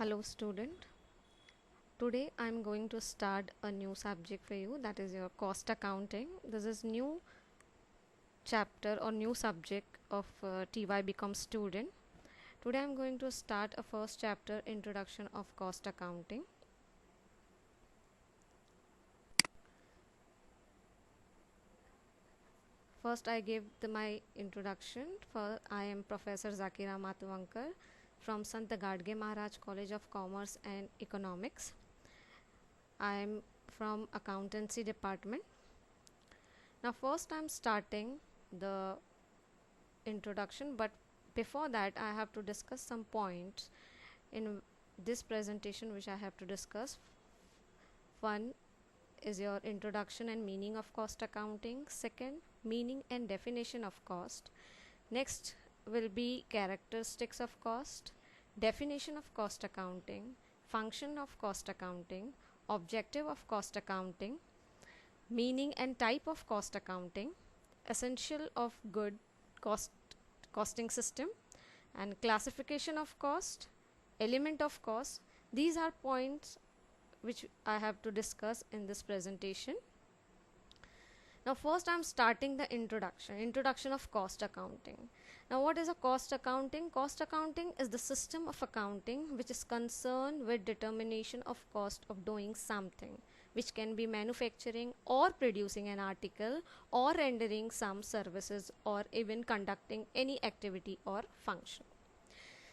Hello student. Today I'm going to start a new subject for you, that is your cost accounting. This is new chapter or new subject of TY Become Student. Today I'm going to start a first chapter, Introduction of Cost Accounting. First I give my introduction. I am Professor Zakira Matuvankar from Sant Gadge Maharaj College of Commerce and Economics. I am from accountancy department. Now first I'm starting the introduction, but before that I have to discuss some points in this presentation which I have to discuss. One is your introduction and meaning of cost accounting. Second, meaning and definition of cost. Next will be characteristics of cost, definition of cost accounting, function of cost accounting, objective of cost accounting, meaning and type of cost accounting, essential of good costing system, and classification of cost, element of cost. These are points which I have to discuss in this presentation. Now first I'm starting the introduction of cost accounting. Now what is a cost accounting? Cost accounting is the system of accounting which is concerned with determination of cost of doing something, which can be manufacturing or producing an article or rendering some services or even conducting any activity or function.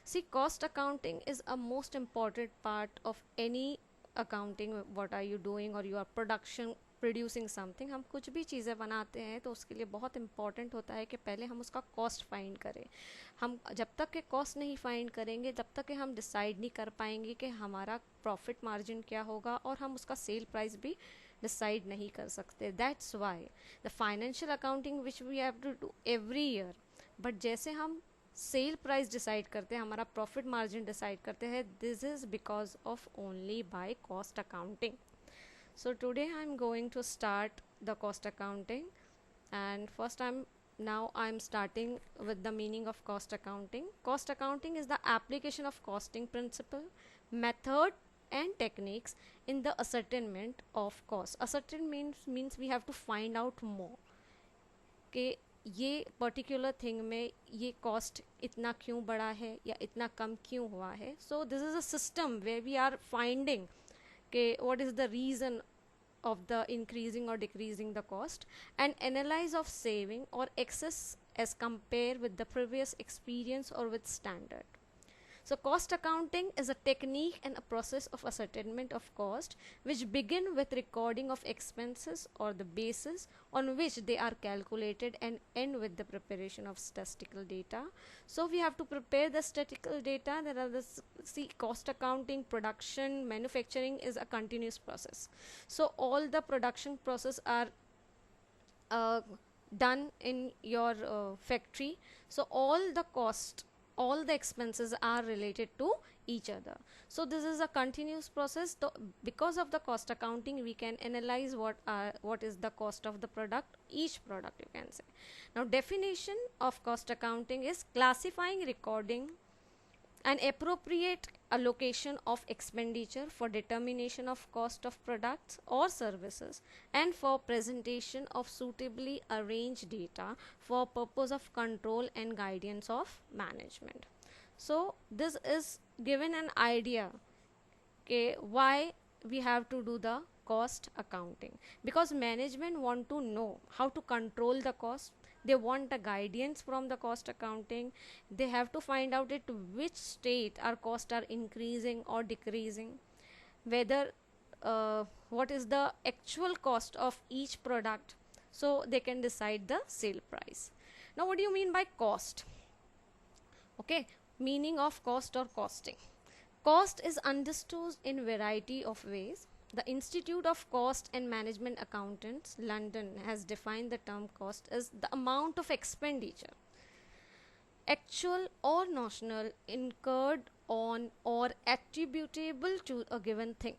See, cost accounting is a most important part of any accounting. What are you doing, or your production producing something. हम कुछ भी चीज़ें बनाते हैं तो उसके लिए बहुत इंपॉर्टेंट होता है कि पहले हम उसका कॉस्ट फाइंड करें. हम जब तक के कॉस्ट नहीं फाइंड करेंगे तब तक के हम डिसाइड नहीं कर पाएंगे कि हमारा प्रॉफिट मार्जिन क्या होगा, और हम उसका सेल प्राइस भी डिसाइड नहीं कर सकते. That's why the financial accounting which we have to do every year. But जैसे हम सेल प्राइस डिसाइड करते हैं, हमारा प्रॉफिट मार्जिन डिसाइड करते हैं, this is because of only by cost accounting. So today I'm going to start the cost accounting, and first I'm starting with the meaning of cost accounting. Cost accounting is the application of costing principle, method and techniques in the ascertainment of cost. Ascertain means we have to find out more कि ये particular thing में ये cost इतना क्यों बढ़ा है या इतना कम क्यों हुआ है. So this is a system where we are finding what is the reason of the increasing or decreasing the cost, and analyze of saving or excess as compared with the previous experience or with standard. So cost accounting is a technique and a process of ascertainment of cost which begin with recording of expenses or the basis on which they are calculated and end with the preparation of statistical data. So we have to prepare the statistical data. There are the cost accounting, production, manufacturing is a continuous process. So all the production process are done in your factory. So all the cost, all the expenses are related to each other. So this is a continuous process. Because of the cost accounting, we can analyze what is the cost of the product, each product you can say. Now definition of cost accounting is classifying, recording an appropriate allocation of expenditure for determination of cost of products or services, and for presentation of suitably arranged data for purpose of control and guidance of management. So this is given an idea why we have to do the cost accounting, because management want to know how to control the cost. They want a guidance from the cost accounting. They have to find out at which state our costs are increasing or decreasing, whether what is the actual cost of each product, so they can decide the sale price. Now what do you mean by cost? Okay, meaning of cost or costing. Cost is understood in variety of ways. The Institute of Cost and Management Accountants, London, has defined the term cost as the amount of expenditure, actual or notional, incurred on or attributable to a given thing.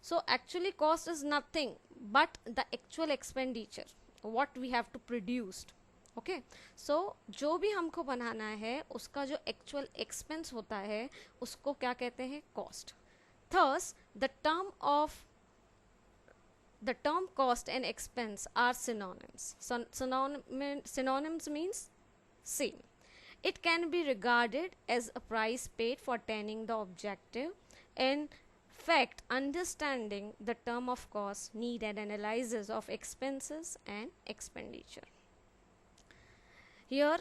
So actually cost is nothing but the actual expenditure, what we have to produce, okay, so जो भी हमको बनाना है उसका जो actual expense होता है उसको क्या कहते हैं, cost. Thus the term cost and expense are synonyms. Synonyms means same. It can be regarded as a price paid for attaining the objective. In fact, understanding the term of cost need an analysis of expenses and expenditure. Here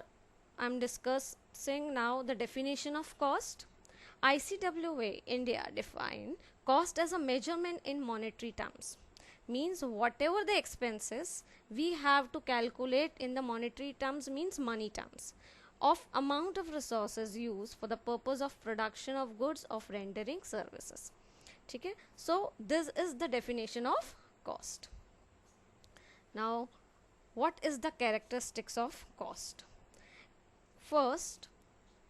I am discussing now the definition of cost. ICWA India define cost as a measurement in monetary terms. Means whatever the expenses we have to calculate in the monetary terms, means money terms, of amount of resources used for the purpose of production of goods of rendering services. ठीक है, so this is the definition of cost. Now what is the characteristics of cost? First,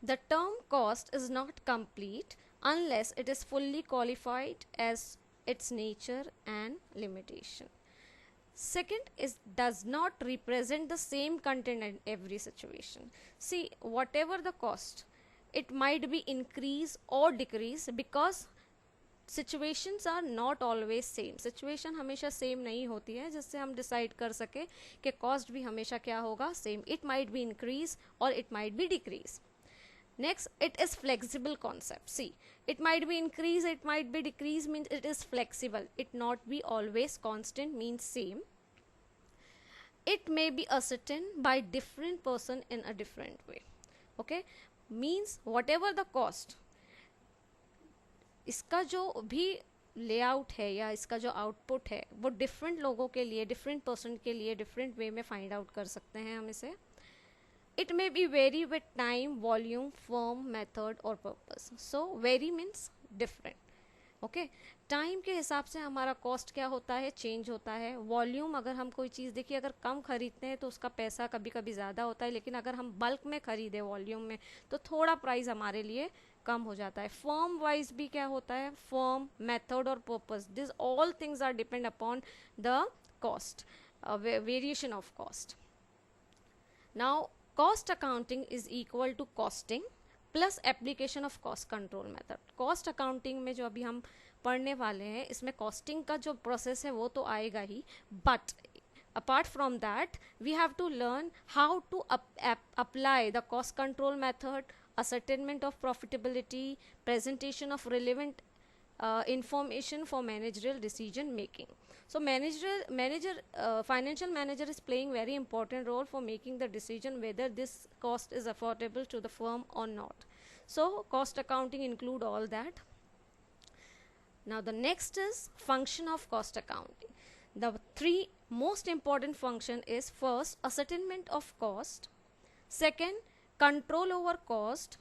the term cost is not complete unless it is fully qualified as its nature and limitation. Second is does not represent the same content in every situation. See, whatever the cost, it might be increase or decrease because situations are not always same. Situation हमेशा same नहीं होती है जिससे हम decide कर सके कि cost भी हमेशा क्या होगा, same. It might be increase और it might be decrease. Next, it is flexible concept. See, it might be increase, it might be decrease, means it is flexible. It not be always constant, means same. It may be ascertained by different person in a different way. Okay, means whatever the cost, इसका जो भी layout है या इसका जो output है वो different लोगों के लिए, डिफरेंट पर्सन के लिए डिफरेंट वे में फाइंड आउट कर सकते हैं हम इसे. It may be vary with time, volume, form, method और purpose. So vary means different. Okay, time के हिसाब से हमारा कॉस्ट क्या होता है, चेंज होता है. वॉल्यूम, अगर हम कोई चीज़ देखिए अगर कम खरीदते हैं तो उसका पैसा कभी कभी ज़्यादा होता है, लेकिन अगर हम बल्क में खरीदे वॉल्यूम में तो थोड़ा प्राइस हमारे लिए कम हो जाता है. फॉर्म वाइज भी क्या होता है, फॉर्म, मेथड और purpose, this all things are depend upon the cost, variation of cost. Now cost accounting is equal to costing plus application of cost control method. Cost accounting में जो अभी हम पढ़ने वाले हैं इसमें कॉस्टिंग का जो प्रोसेस है वो तो आएगा ही, but apart from that we have to learn how to apply the cost control method, ascertainment of profitability, presentation of relevant information for managerial decision making. So financial manager is playing very important role for making the decision whether this cost is affordable to the firm or not. So cost accounting include all that. Now the next is function of cost accounting. The three most important function is first ascertainment of cost, second control over cost,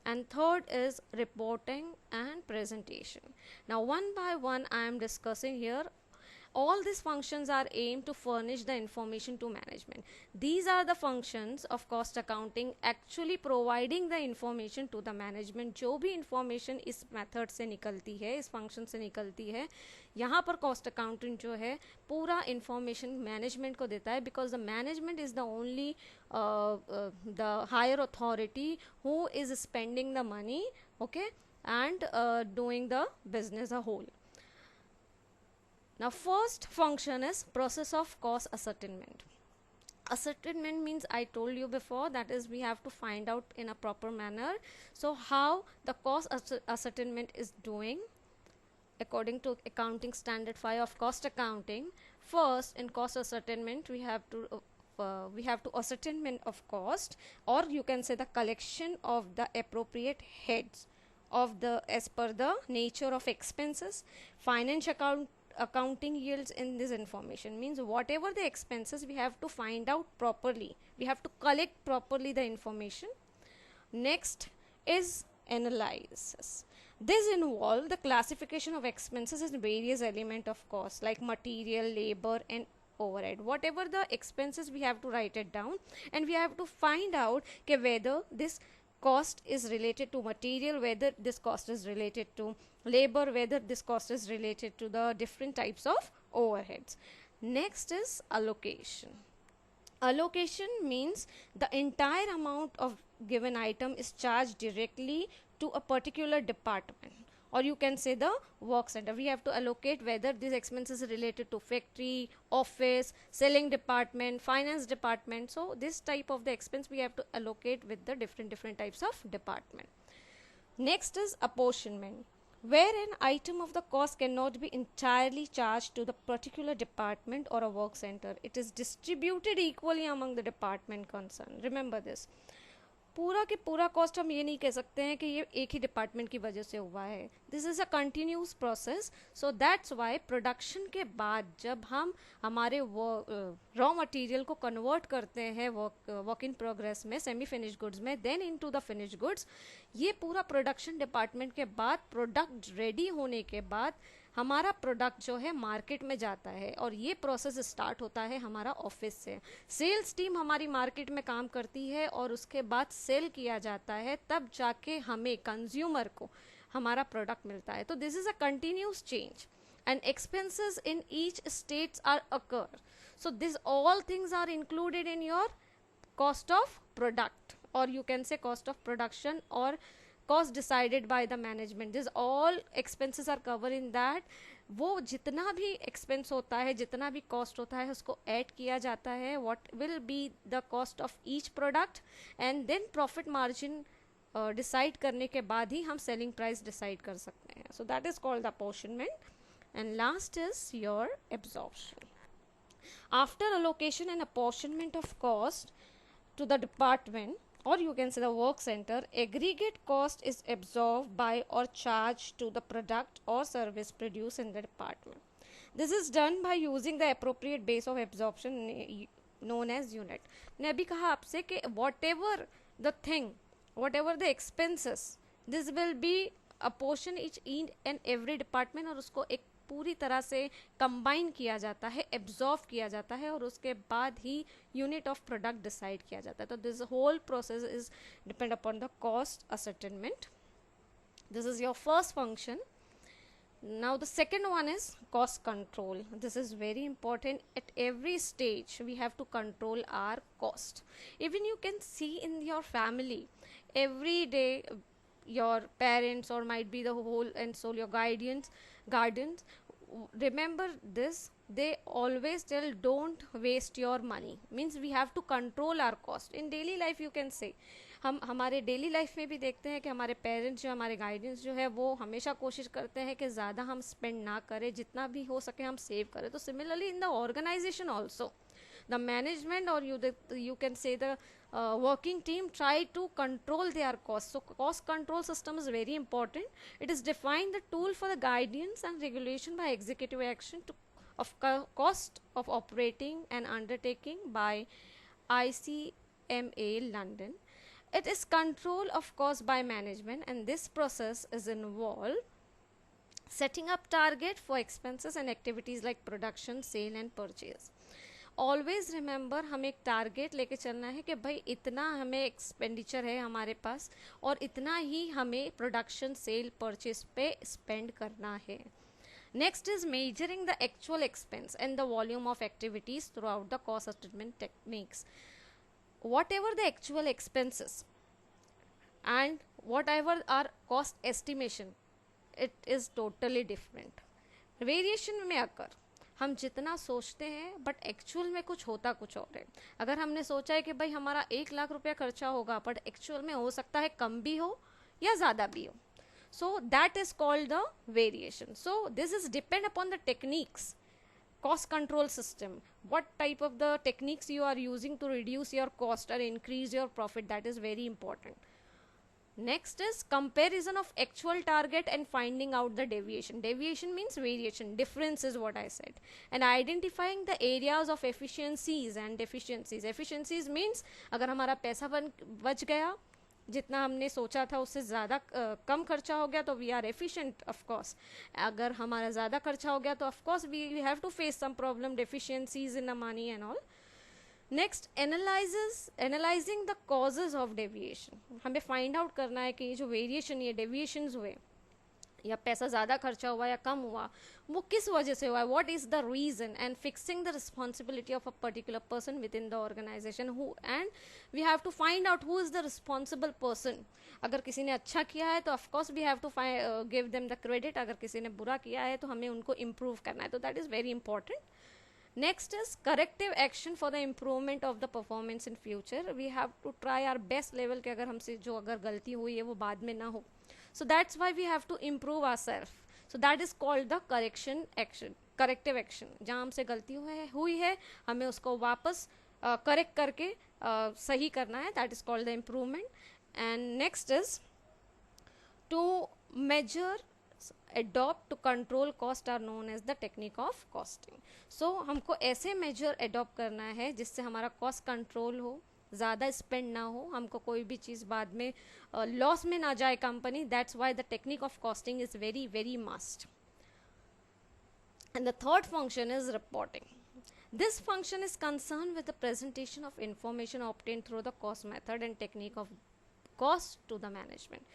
and third is reporting and presentation. Now one by one I am discussing here. All these functions are aimed to furnish the information to management. These are the functions of cost accounting, actually providing the information to the management. जो भी information इस method से निकलती है, इस function से निकलती है, यहाँ पर cost accounting जो है पूरा information management को देता है, because the management is the only the higher authority who is spending the money, okay, and doing the business a whole. Now first function is process of cost ascertainment. Ascertainment means, I told you before, that is we have to find out in a proper manner. So how the cost ascertainment is doing according to accounting standard 5 of cost accounting. First, in cost ascertainment we have to ascertainment of cost, or you can say the collection of the appropriate heads of the as per the nature of expenses. Financial accounting yields in this information, means whatever the expenses we have to find out properly, we have to collect properly the information. Next is analysis. This involves the classification of expenses in various elements of cost like material, labor and overhead. Whatever the expenses we have to write it down, and we have to find out whether this cost is related to material, whether this cost is related to labor, whether this cost is related to the different types of overheads. Next is allocation. Allocation means the entire amount of given item is charged directly to a particular department, or you can say the work center. We have to allocate whether this expense is related to factory, office, selling department, finance department. So this type of the expense we have to allocate with the different types of department. Next is apportionment, where an item of the cost cannot be entirely charged to the particular department or a work center. It is distributed equally among the department concerned. Remember this. पूरा के पूरा cost हम ये नहीं कह सकते हैं कि ये एक ही डिपार्टमेंट की वजह से हुआ है. This is a continuous process. So that's why production के बाद जब हम हमारे रॉ मटेरियल को कन्वर्ट करते हैं वर्क इन प्रोग्रेस में, सेमी फिनिश गुड्स में, then into the finish goods, ये पूरा प्रोडक्शन डिपार्टमेंट के बाद, प्रोडक्ट रेडी होने के बाद हमारा प्रोडक्ट जो है मार्केट में जाता है, और ये प्रोसेस स्टार्ट होता है हमारा ऑफिस से. सेल्स टीम हमारी मार्केट में काम करती है और उसके बाद सेल किया जाता है, तब जाके हमें कंज्यूमर को हमारा प्रोडक्ट मिलता है. तो this is a continuous change and expenses in each states are occur. So this all things are included in your cost of product, or you can say cost of production, or cost decided by the management. This all expenses are covered in that. वो जितना भी expense होता है, जितना भी cost होता है, उसको ऐड किया जाता है. What will be the cost of each product, and then profit margin decide करने के बाद ही हम सेलिंग प्राइस डिसाइड कर सकते हैं. सो that is called the apportionment. And last is your absorption. After allocation and apportionment of cost to the department, or you can say the work center, aggregate cost is absorbed by or charged to the product or service produced in the department. This is done by using the appropriate base of absorption known as unit. ने अभी कहा आपसे कि whatever the thing, whatever the expenses, this will be apportion each and every department, और उसको एक पूरी तरह से कंबाइन किया जाता है, एब्जॉर्व किया जाता है, और उसके बाद ही यूनिट ऑफ प्रोडक्ट डिसाइड किया जाता है. तो this whole process is depend upon the cost ascertainment. This is your first function. Now the second one is cost control. This is very important. At every stage we have to control our cost. Even you can see in your family, every day your parents, or might be the whole and soul your guardians, remember this, they always tell don't waste your money. Means we have to control our cost. In daily life you can say, हम हमारे daily life में भी देखते हैं कि हमारे parents जो, हमारे गाइडेंस जो है, वो हमेशा कोशिश करते हैं कि ज़्यादा हम स्पेंड ना करें, जितना भी हो सके हम सेव करें. तो similarly in the organisation also, the management, or you can say the working team, try to control their costs. So cost control system is very important. It is defined the tool for the guidance and regulation by executive action of cost of operating and undertaking by ICMA London. It is control of cost by management, and this process is involved setting up target for expenses and activities like production, sale and purchase. Always remember, हमें एक target लेके चलना है कि भाई इतना हमें expenditure है हमारे पास, और इतना ही हमें प्रोडक्शन, सेल, परचेज पे स्पेंड करना है. Next is measuring the actual expense and the volume of activities through out the cost estimate techniques. whatever the actual expenses and whatever our cost estimation, it is totally different. Variation में अगर हम जितना सोचते हैं but actual में कुछ होता कुछ और है. अगर हमने सोचा है कि भाई हमारा 1 लाख रुपया खर्चा होगा, बट एक्चुअल में हो सकता है कम भी हो या ज़्यादा भी हो. सो that is called the variation. So this is depend upon the techniques, cost control system, what type of the techniques you are using to reduce your cost or increase your profit. That is very important. Next is comparison of actual target and finding out the deviation. Deviation means variation, difference is what I said. And identifying the areas of efficiencies and deficiencies. Efficiencies means अगर हमारा पैसा बच गया, जितना हमने सोचा था उससे ज़्यादा कम खर्चा हो गया, तो we are efficient of course. अगर हमारा ज़्यादा खर्चा हो गया तो of course we have to face some problem, deficiencies in the money and all. Next, analysing the causes of deviation. हमें फाइंड आउट करना है कि ये जो वेरिएशन, ये डेविएशंस हुए, या पैसा ज़्यादा खर्चा हुआ या कम हुआ, वो किस वजह से हुआ है, what is the reason, and fixing the responsibility of a particular person within the organisation, who and we have to find out who is the responsible person. अगर किसी ने अच्छा किया है तो of course we have to give them the credit, अगर किसी ने बुरा किया है तो हमें उनको इम्प्रूव करना है, तो that is very important. Next is corrective action for the improvement of the performance in future. We have to try our best level कि अगर हमसे जो अगर गलती हुई है वो बाद में ना हो. So that's why we have to improve ourselves. So that is called the correction action, corrective action. जहाँ हमसे गलती हुई है हमें उसको वापस करेक्ट करके सही करना है. That is called the improvement. And next is to measure, adopt to control cost are known as the technique of costing. So हमको ऐसे मेजर adopt करना है जिससे हमारा cost control हो, ज़्यादा स्पेंड ना हो, हमको कोई भी चीज़ बाद में लॉस में ना जाए company. That's why the technique of costing is very very must. And the third function is reporting. This function is concerned with the presentation of information obtained through the cost method and technique of cost to the management.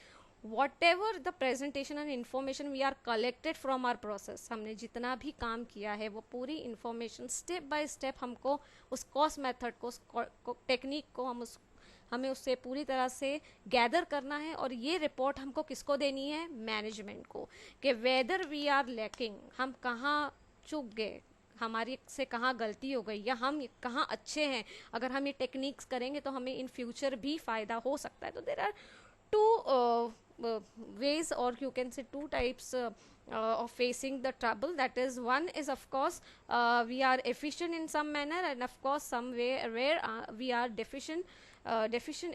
Whatever the presentation and information we are collected from our process, हमने जितना भी काम किया है वो पूरी information step by step हमको उस cost method को, उस टेक्निक को हमें उससे पूरी तरह से गैदर करना है. और ये रिपोर्ट हमको किसको देनी है, मैनेजमेंट को, कि वेदर वी आर लैकिंग, हम कहाँ चूक गए, हमारी से कहाँ गलती हो गई, या हम कहाँ अच्छे हैं. अगर हम ये टेक्निक्स करेंगे तो हमें इन फ्यूचर भी फ़ायदा हो सकता है. तो there are two ways, or you can say two types of facing the trouble. That is, one is of course we are efficient in some manner, and of course some way where we are deficient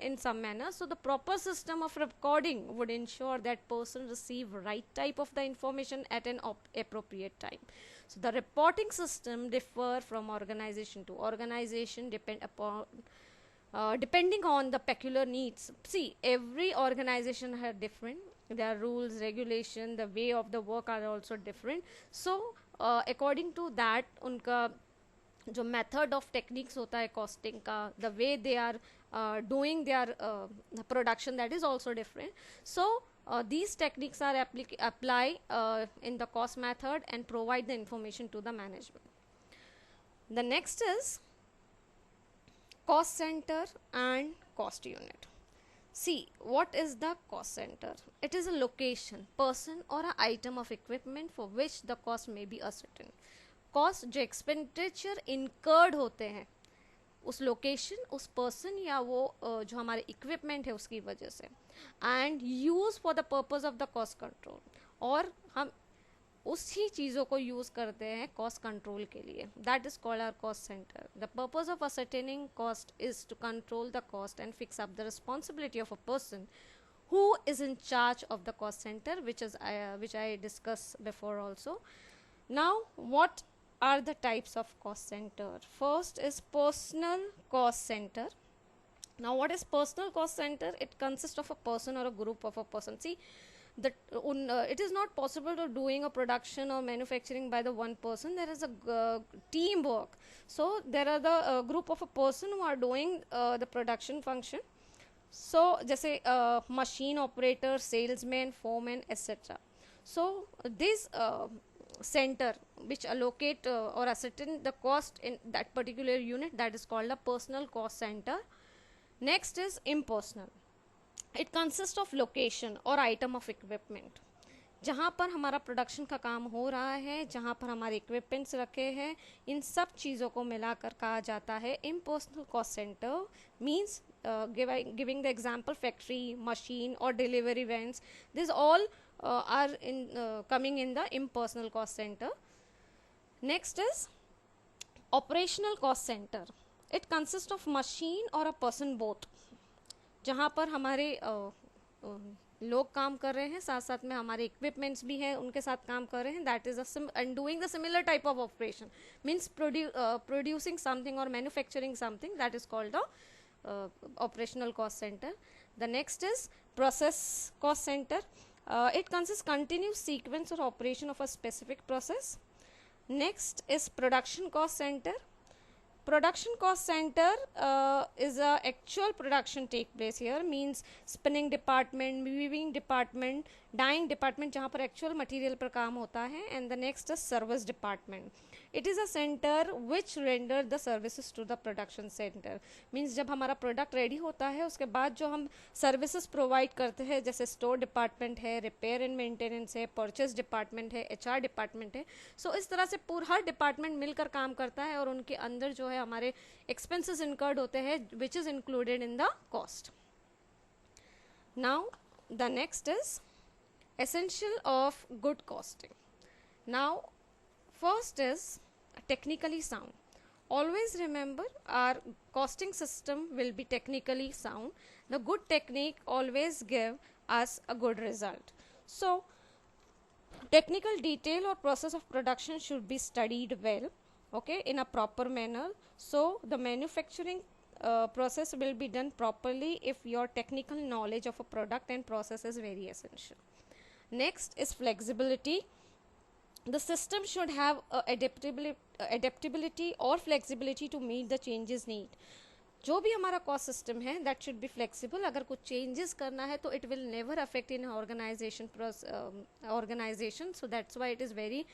in some manner. So the proper system of recording would ensure that person receive right type of the information at an appropriate time. So the reporting system differ from organization to organization, depending on the peculiar needs. See, every organization has different, their rules, regulation, the way of the work are also different. So according to that, उनका जो method of techniques होता है costing का, the way they are doing their production, that is also different. So these techniques are apply in the cost method and provide the information to the management. The next is cost center and cost unit. See, what is the cost center? It is a location, person or an item of equipment for which the cost may be ascertained. Cost जो expenditure incurred होते हैं उस location, उस person या वो जो हमारे equipment है उसकी वजह से, and use for the purpose of the cost control, और हम उसी चीज़ों को यूज़ करते हैं कॉस्ट कंट्रोल के लिए. That is called our cost centre. The purpose of ascertaining cost is to control the cost and fix up the responsibility of a person who is in charge of the cost center, which I discussed before also. Now, what are the types of cost center? First is personal cost center. Now, what is personal cost center? It consists of a person or a group of a person. See, it is not possible to doing a production or manufacturing by the one person. There is a teamwork. So there are the group of a person who are doing the production function. So जैसे machine operator, salesman, foreman, etc. So this center which allocate or ascertain the cost in that particular unit, that is called a personal cost center. Next is impersonal. It consists of location or item of equipment. जहाँ पर हमारा production का काम हो रहा है, जहाँ पर हमारे इक्विपमेंट्स रखे हैं, इन सब चीज़ों को मिलाकर कहा जाता है impersonal cost center. Means giving the example, factory, machine or delivery vans, these all are coming in the impersonal cost center. Next is operational cost center. It consists of machine or a person both. जहाँ पर हमारे लोग काम कर रहे हैं, साथ साथ में हमारे इक्विपमेंट्स भी हैं उनके साथ काम कर रहे हैं. That is and doing the similar type of operation, means producing something और manufacturing something. That is called the operational cost center. The next is process cost center. It consists continuous sequence or operation of a specific process. Next is production cost center. Production cost center is a actual production take place here, means spinning department, weaving department, dyeing department जहाँ पर actual material पर काम होता है, and the next is service department. It is a center which render the services to the production center. Means जब हमारा product ready होता है उसके बाद जो हम services provide करते हैं, जैसे store department है, repair and maintenance है, purchase department है, HR department है, so इस तरह से पूरा हर department मिलकर काम करता है और उनके अंदर जो है हमारे expenses incurred होते हैं which is included in the cost. Now the next is essential of good costing. Now first is technically sound. Always remember our costing system will be technically sound. The good technique always give us a good result. So technical detail or process of production should be studied well, okay, in a proper manner. So the manufacturing process will be done properly if your technical knowledge of a product and process is very essential. Next is flexibility. The system should have adaptability or flexibility to meet the changes need. जो भी हमारा cost system है that should be flexible. अगर कुछ changes करना है तो it will never affect in organization so that's why it is very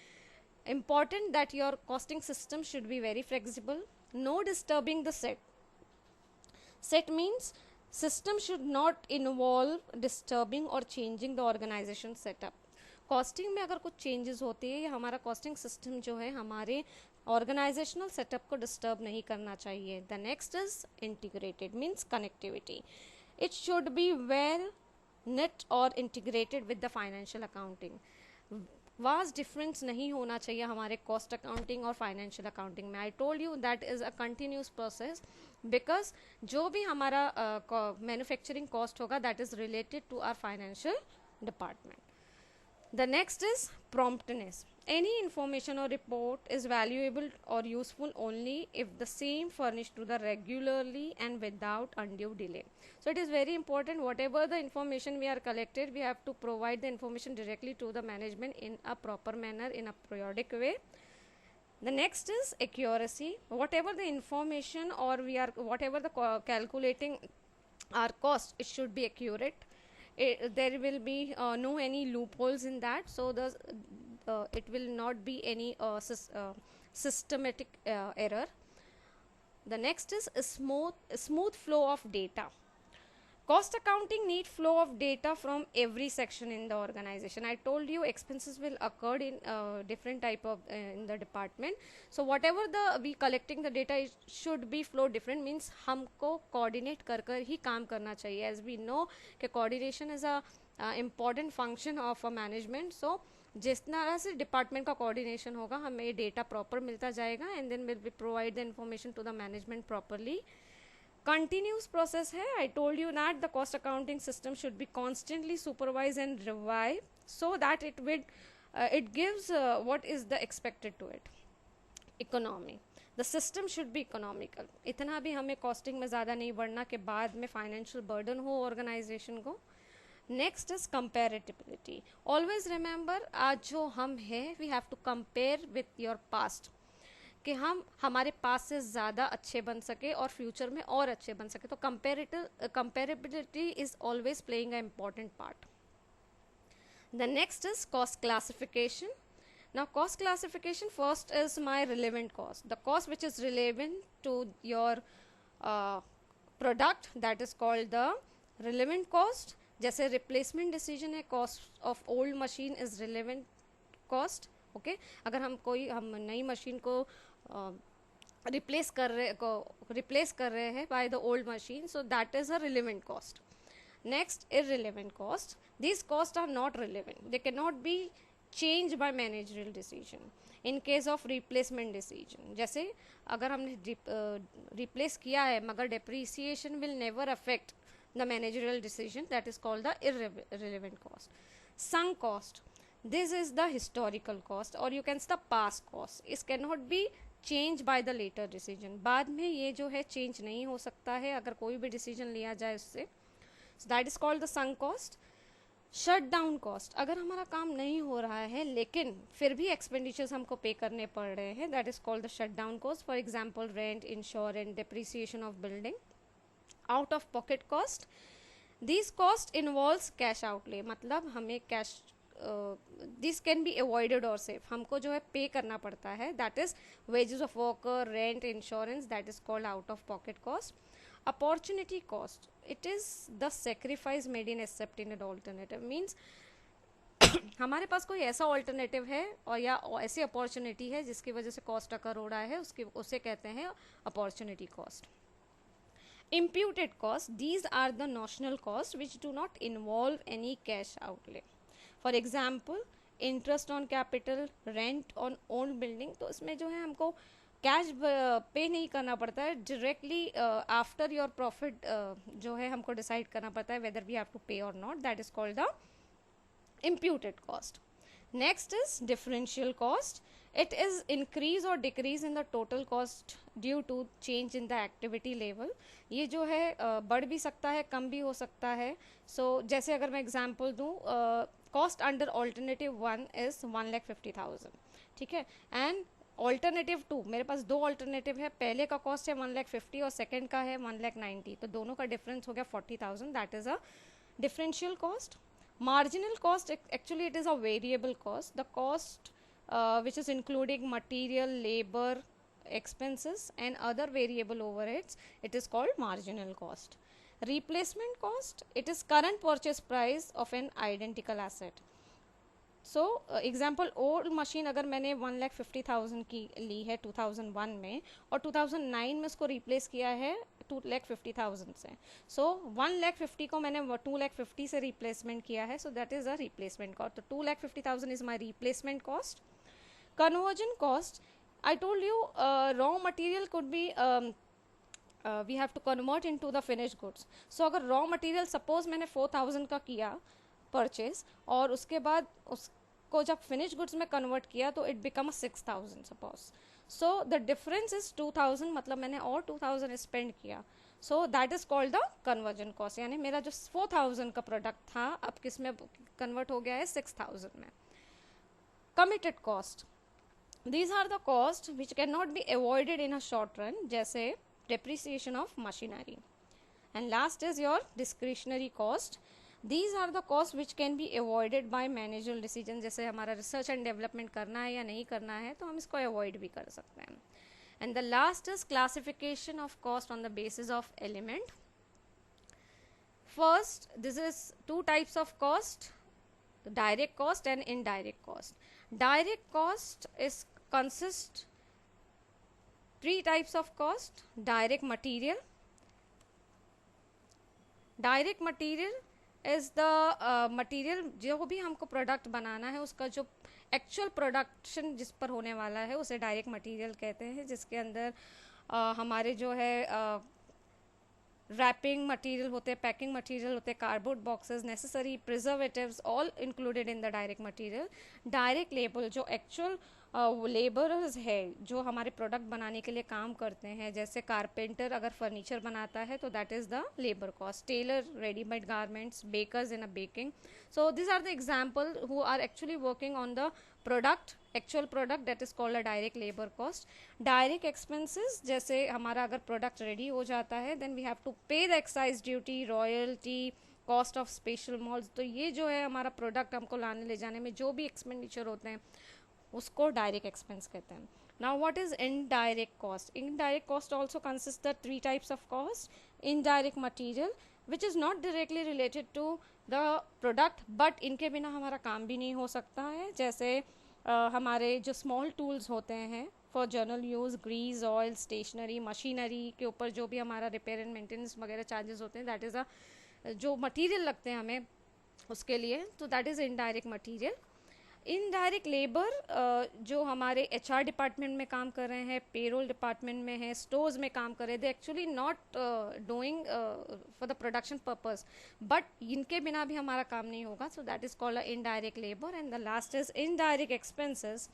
important that your costing system should be very flexible. No disturbing the set. Set means system should not involve disturbing or changing the organization setup. Costing में अगर कुछ changes होती है या हमारा costing system जो है हमारे ऑर्गेनाइजेशनल सेटअप को डिस्टर्ब नहीं करना चाहिए. The next is integrated means connectivity. It should be well knit और integrated with the financial accounting. Vast difference नहीं होना चाहिए हमारे कॉस्ट अकाउंटिंग और फाइनेंशियल अकाउंटिंग में. I told you that is a continuous process because जो भी हमारा मैन्युफैक्चरिंग कॉस्ट होगा that is related to our financial department. The next is promptness. Any information or report is valuable or useful only if the same furnished to the regularly and without undue delay. So it is very important whatever the information we are collected, we have to provide the information directly to the management in a proper manner, in a periodic way. The next is accuracy. Whatever the information or whatever the calculating our cost, it should be accurate. There will be no any loopholes in that, so it will not be any systematic error. The next is a smooth flow of data. Cost accounting need flow of data from every section in the organization. I told you expenses will occur in different type of in the department. So whatever we collecting the data, it should be flow different. Means हमको coordinate कर ही काम करना चाहिए. As we know कि coordination is a important function of a management. So जिस तरह से department का कोऑर्डिनेशन होगा हमें डेटा प्रॉपर मिलता जाएगा and then will be provide the information to the management properly. Continuous process है. I told you that the cost accounting system should be constantly supervised and revised so that it gives what is the expected to it. Economy. The system should be economical. इतना भी हमें costing में ज़्यादा नहीं बढ़ना कि बाद में financial burden हो organization को. Next is comparability. Always remember आज जो हम हैं we have to compare with your past. कि हम हमारे पास से ज़्यादा अच्छे बन सके और फ्यूचर में और अच्छे बन सके. तो comparability is always playing a important part. The next is cost classification. Now cost classification first is my relevant cost. The cost which is relevant to your product that is called the relevant cost. जैसे replacement decision है, cost of old machine is relevant cost. Okay, अगर हम नई machine को replace कर रहे हैं by the old machine, so that is a relevant cost. Next irrelevant cost. These cost are not relevant. They can not be change by managerial decision in case of replacement decision. जैसे अगर हमने replace किया है मगर depreciation will never affect the managerial decision, that is called the irrelevant cost. Sunk cost. This is the historical cost or you can say the past cost. It cannot be changed by the later decision. बाद में ये जो है change नहीं हो सकता है अगर कोई भी decision लिया जाए उससे. So that is called the sunk cost. Shut down cost, अगर हमारा काम नहीं हो रहा है लेकिन फिर भी एक्सपेंडिचर्स हमको पे करने पड़ रहे हैं, that is called the shut down cost. For example rent, insurance, depreciation of building, out of pocket cost. This cost involves cash outlay, मतलब हमें cash, this can be avoided और सेफ, हमको जो है पे करना पड़ता है, that is wages of worker, rent, insurance, that is called out of pocket cost. Opportunity cost, it is the sacrifice made in accepting an alternative, means हमारे पास कोई ऐसा ऑल्टरनेटिव है और या ऐसी अपॉर्चुनिटी है जिसकी वजह से कॉस्ट अकर हो रहा है, उसकी उसे कहते हैं opportunity cost. imputed cost, these are the notional costs which do not involve any cash outlay. For example, interest on capital, rent on owned building, तो इसमें जो है हमको कैश पे नहीं करना पड़ता है, डायरेक्टली आफ्टर योर प्रॉफिट जो है हमको डिसाइड करना पड़ता है वेदर वी हैव टू पे और not, that is called the imputed cost. Next is differential cost. It is increase or decrease in the total cost due to change in the activity level. ये जो है बढ़ भी सकता है, कम भी हो सकता है. So जैसे अगर मैं एग्जांपल दूँ, cost under alternative 1 is 1,50,000, ठीक है, एंड ऑल्टरनेटिव 2, मेरे पास दो ऑल्टरनेटिव है, पहले का कॉस्ट है 1,50,000 और सेकंड का है 1,90,000, तो दोनों का डिफरेंस हो गया 40,000, that is a differential cost. Marginal cost, actually it is a variable cost, the cost which is including material, labor, expenses and other variable overheads, it is called marginal cost. Replacement cost, it is current purchase price of an identical asset. So example, old machine अगर मैंने 1,50,000 की ली है 2001 में और 2009 में उसको replace किया है 2,50,000 से, सो 1,50,000 को मैंने 2,50,000 से रिप्लेसमेंट किया है, so that is a replacement cost. तो 2,50,000 is my replacement cost. Conversion cost, I told you raw material could be we have to convert in to the finish goods. So अगर रॉ मटीरियल सपोज मैंने 4,000 का किया purchase और उसके बाद उसको जब फिनिश गुड्स में कन्वर्ट किया तो it become 6,000 suppose. So the difference is 2,000, मतलब मैंने और 2,000 स्पेंड किया, सो that is called the conversion cost. यानी मेरा जो 4,000 का प्रोडक्ट था अब किस में कन्वर्ट हो गया है 6,000 में. Committed cost, these are the cost which can not be avoided in a short run, जैसे depreciation of machinery. And last is your discretionary cost. These are the costs which can be avoided by managerial decision. जैसे हमारा research and development करना है या नहीं करना है तो हम इसको अवॉइड भी कर सकते हैं. And the last is classification of cost on the basis of element. First, this is two types of cost, direct cost and indirect cost. Direct cost is consist three types of cost. Direct material. Direct material is the material जो भी हमको product बनाना है उसका जो actual production जिस पर होने वाला है उसे डायरेक्ट मटेरियल कहते हैं, जिसके अंदर हमारे जो है रैपिंग मटेरियल होते हैं, पैकिंग मटेरियल होते हैं, cardboard boxes, necessary preservatives, all included in the direct material. Direct labour जो एक्चुअल लेबरर्स है जो हमारे प्रोडक्ट बनाने के लिए काम करते हैं, जैसे कारपेंटर अगर फर्नीचर बनाता है तो that is the labour cost. Tailor readymade garments, bakers in a baking. So this are the example who are actually working on the product, actual product, that is called a direct labour cost. Direct expenses, जैसे हमारा अगर product ready हो जाता है then we have to pay the excise duty, royalty, cost of special malls. तो ये जो है हमारा प्रोडक्ट हमको लाने ले जाने में जो भी एक्सपेंडिचर होते हैं उसको डायरेक्ट एक्सपेंस कहते हैं. Now what is indirect cost? Indirect cost also consist the three types of cost. Indirect material which is not directly related to the product but इनके बिना हमारा काम भी नहीं हो सकता है, जैसे हमारे जो स्मॉल टूल्स होते हैं for general use, grease, oil, stationery, machinery के ऊपर जो भी हमारा रिपेयर एंड मेंटेनेंस वगैरह चार्जेस होते हैं, दैट इज़ अ जो मटीरियल लगते हैं हमें उसके लिए, तो that is indirect material. Indirect labour जो हमारे HR डिपार्टमेंट में काम कर रहे हैं, पेरोल डिपार्टमेंट में है, स्टोर्स में काम कर रहे हैं, they actually not doing for the production purpose but इनके बिना भी हमारा काम नहीं होगा, सो that is called a indirect labour. And the last is indirect expenses.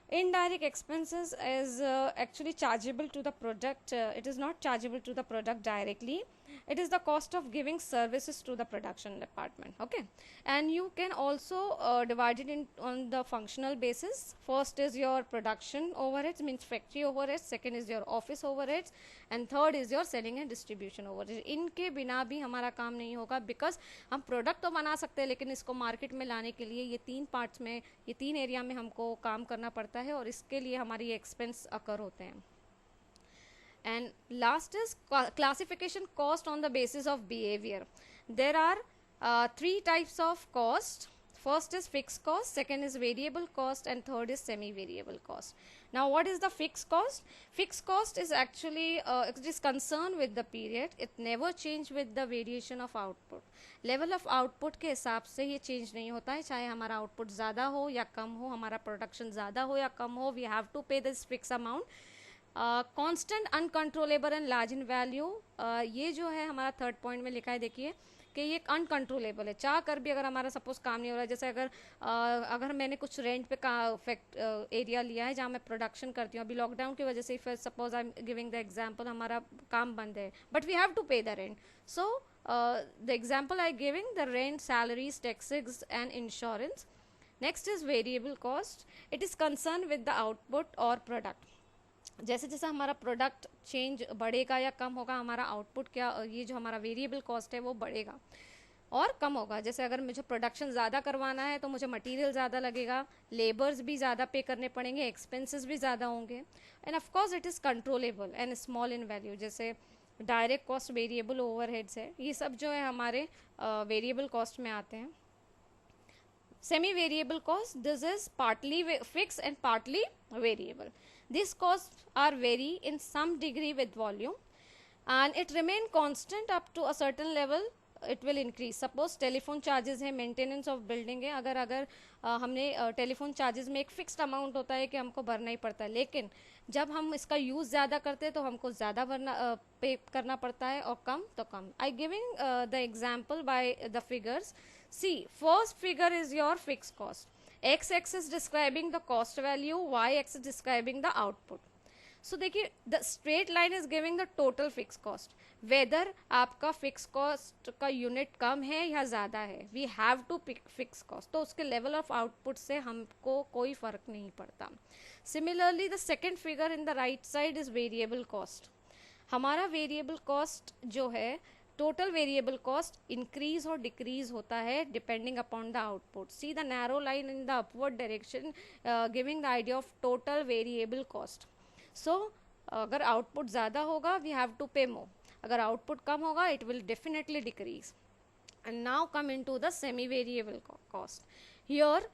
Indirect expenses is actually chargeable to the product, it is not chargeable to the product directly it is the cost of giving services to the production department. Okay, and you can also divide it in on the functional basis. First is your production overheads, means factory overheads, second is your office overheads, and third is your selling and distribution overheads. इनके बिना भी हमारा काम नहीं होगा, because हम product तो बना सकते हैं लेकिन इसको मार्केट में लाने के लिए ये तीन पार्ट्स में, ये तीन एरिया में हमको काम करना पड़ता है और इसके लिए हमारी एक्सपेंस अकर होते हैं. And last is classification cost on the basis of behavior. There are three types of cost. First is fixed cost, second is variable cost, and third is semi-variable cost. Now what is the fixed cost? Fixed cost is actually it is concerned with the period. It never change with the variation of output. Level of output के हिसाब से ये change नहीं होता है, चाहे हमारा output ज़्यादा हो या कम हो, हमारा production ज़्यादा हो या कम हो, we have to pay this fixed amount. Constant uncontrollable and large in value, ये जो है हमारा थर्ड पॉइंट में लिखा है, देखिए कि ये अनकंट्रोलेबल है, चाह कर भी अगर हमारा सपोज काम नहीं हो रहा है. जैसे अगर मैंने कुछ रेंट पे का एरिया लिया है जहाँ मैं प्रोडक्शन करती हूँ, अभी लॉकडाउन की वजह से suppose I am giving the example, हमारा काम बंद है but we have to pay the rent. So the example I giving the rent, salaries, taxes and insurance. Next is variable cost. It is concern with the output और product. जैसे जैसे हमारा product change बढ़ेगा या कम होगा, हमारा output क्या, ये जो हमारा वेरिएबल कॉस्ट है वो बढ़ेगा और कम होगा. जैसे अगर मुझे प्रोडक्शन ज़्यादा करवाना है तो मुझे मटेरियल ज़्यादा लगेगा, लेबर्स भी ज़्यादा पे करने पड़ेंगे, एक्सपेंसेस भी ज़्यादा होंगे. End of course it is controllable and small in value. जैसे डायरेक्ट कॉस्ट, वेरिएबल ओवरहेड्स है, ये सब जो है हमारे वेरिएबल कॉस्ट में आते हैं. Semi variable cost, this is partly fix and partly variable. These costs are vary in some degree with volume and it remain constant up to a certain level. It will increase. Suppose telephone charges है, maintenance of building है, अगर हमने telephone charges में एक fixed amount होता है कि हमको भरना ही पड़ता है, लेकिन जब हम इसका यूज़ ज़्यादा करते हैं तो हमको ज़्यादा भरना पे करना पड़ता है और कम तो कम. I giving the example by the figures. See, first figure is your fix cost. x-axis describing the cost value, y-axis describing the output. So देखिए, the straight line is giving the total fixed cost. Whether आपका fixed cost का unit कम है या ज़्यादा है, we have to pick fixed cost. तो उसके level of output से हमको कोई फ़र्क नहीं पड़ता. Similarly, the second figure in the right side is variable cost. हमारा variable cost जो है, टोटल वेरिएबल कॉस्ट इंक्रीज और डिक्रीज होता है depending upon the output. See the narrow line in the upward direction giving the idea of total variable cost. So अगर output ज़्यादा होगा we have to पे मोर, अगर आउटपुट कम होगा it will definitely decrease. And now come in to the semi variable cost. Here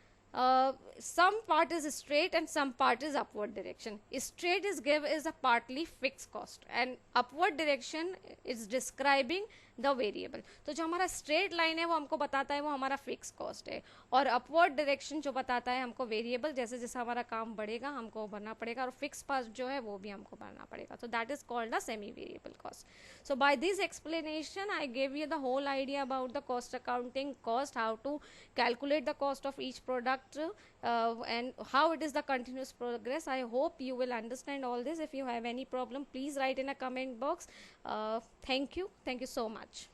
some part is straight and some part is upward direction. Straight is a partly fixed cost and upward direction is describing the variable. तो जो हमारा straight line है वो हमको बताता है वो हमारा fixed cost है, और upward direction जो बताता है हमको variable, जैसे जैसे हमारा काम बढ़ेगा हमको भरना पड़ेगा, और fixed part जो है वो भी हमको भरना पड़ेगा. So that is called a semi variable cost. So by this explanation I gave you the whole idea about the cost accounting, how to calculate the cost of each product, and how it is the continuous progress. I hope you will understand all this. If you have any problem, please write in a comment box. Thank you so much.